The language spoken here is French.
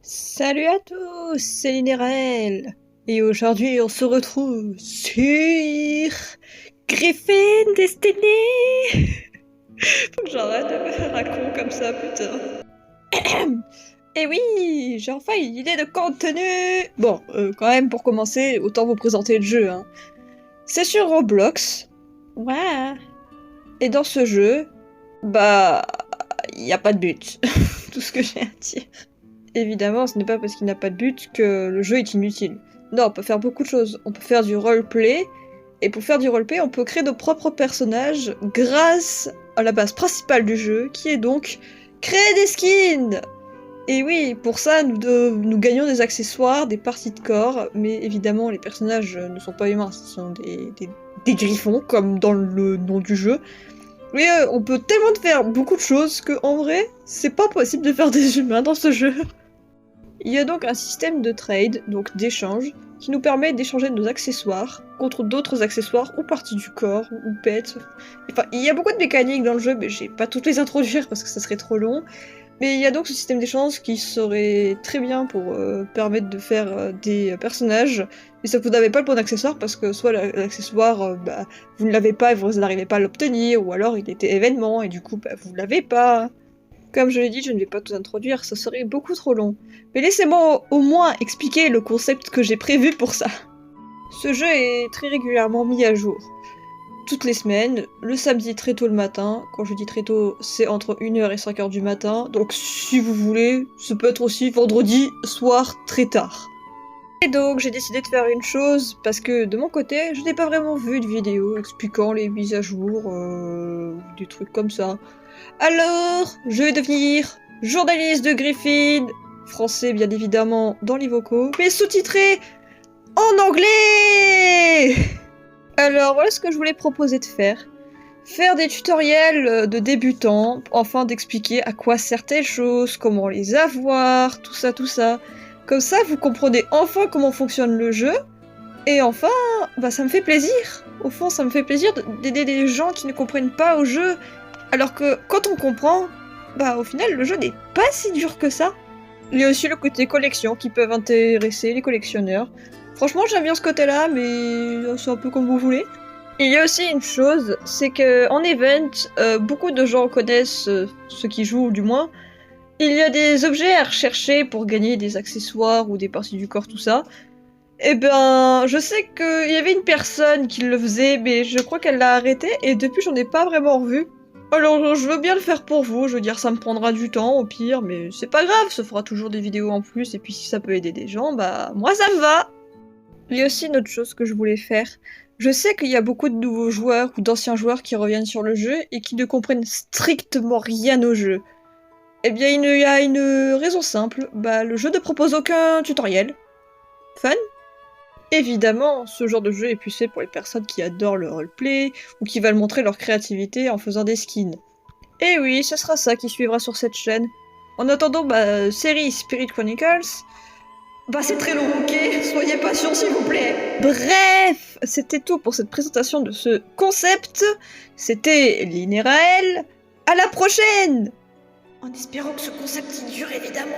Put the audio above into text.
Salut à tous, c'est Linéraël. Et aujourd'hui, on se retrouve sur Griffin Destiny. Faut que j'arrête de me faire un con comme ça, putain. Et oui, j'ai enfin une idée de contenu. Bon, quand même, pour commencer, autant vous présenter le jeu, hein. C'est sur Roblox. Ouais. Et dans ce jeu, bah, il n'y a pas de but. Tout ce que j'ai à dire. Évidemment, ce n'est pas parce qu'il n'a pas de but que le jeu est inutile. Non, on peut faire beaucoup de choses. On peut faire du roleplay, et pour faire du roleplay, on peut créer nos propres personnages grâce à la base principale du jeu, qui est donc créer des skins. Et oui, pour ça, nous gagnons des accessoires, des parties de corps, mais évidemment, les personnages ne sont pas humains, ce sont des griffons, comme dans le nom du jeu. Mais on peut tellement faire beaucoup de choses que, en vrai, c'est pas possible de faire des humains dans ce jeu. Il y a donc un système de trade, donc d'échange, qui nous permet d'échanger nos accessoires contre d'autres accessoires ou parties du corps, ou pets. Enfin, il y a beaucoup de mécaniques dans le jeu, mais j'ai pas toutes les introduire parce que ça serait trop long. Mais il y a donc ce système d'échange qui serait très bien pour permettre de faire des personnages. Et ça vous n'avez pas le bon accessoire parce que soit l'accessoire, bah, vous ne l'avez pas et vous n'arrivez pas à l'obtenir, ou alors il était événement et du coup bah, vous l'avez pas. Comme je l'ai dit, je ne vais pas tout introduire, ça serait beaucoup trop long. Mais laissez-moi au moins expliquer le concept que j'ai prévu pour ça. Ce jeu est très régulièrement mis à jour. Toutes les semaines, le samedi très tôt le matin. Quand je dis très tôt, c'est entre 1h et 5h du matin. Donc si vous voulez, ça peut être aussi vendredi soir très tard. Et donc j'ai décidé de faire une chose, parce que de mon côté, je n'ai pas vraiment vu de vidéo expliquant les mises à jour, des trucs comme ça. Alors, je vais devenir journaliste de Griffin, français bien évidemment dans les vocaux, mais sous-titré en anglais. Alors voilà ce que je voulais proposer de faire. Faire des tutoriels de débutants, afin d'expliquer à quoi servent telles choses, comment les avoir, tout ça, tout ça. Comme ça, vous comprenez enfin comment fonctionne le jeu, et enfin, bah ça me fait plaisir. Au fond, ça me fait plaisir d'aider des gens qui ne comprennent pas au jeu, alors que quand on comprend, bah au final, le jeu n'est pas si dur que ça. Il y a aussi le côté collection qui peuvent intéresser les collectionneurs. Franchement, j'aime bien ce côté-là, mais c'est un peu comme vous voulez. Il y a aussi une chose, c'est que en event, beaucoup de gens connaissent, ceux qui jouent du moins, il y a des objets à rechercher pour gagner des accessoires ou des parties du corps, tout ça. Eh ben, je sais qu'il y avait une personne qui le faisait, mais je crois qu'elle l'a arrêté, et depuis j'en ai pas vraiment revu. Alors je veux bien le faire pour vous, je veux dire ça me prendra du temps au pire, mais c'est pas grave, ça fera toujours des vidéos en plus, et puis si ça peut aider des gens, bah moi ça me va. Il y a aussi une autre chose que je voulais faire. Je sais qu'il y a beaucoup de nouveaux joueurs ou d'anciens joueurs qui reviennent sur le jeu et qui ne comprennent strictement rien au jeu. Eh bien il y a une raison simple, bah le jeu ne propose aucun tutoriel. Fun? Évidemment, ce genre de jeu est plus fait pour les personnes qui adorent le roleplay ou qui veulent montrer leur créativité en faisant des skins. Et oui, ce sera ça qui suivra sur cette chaîne. En attendant ma série Spirit Chronicles, bah c'est très long, ok? Soyez patients s'il vous plaît. Bref, c'était tout pour cette présentation de ce concept. C'était Linéraël. À la prochaine! En espérant que ce concept y dure évidemment.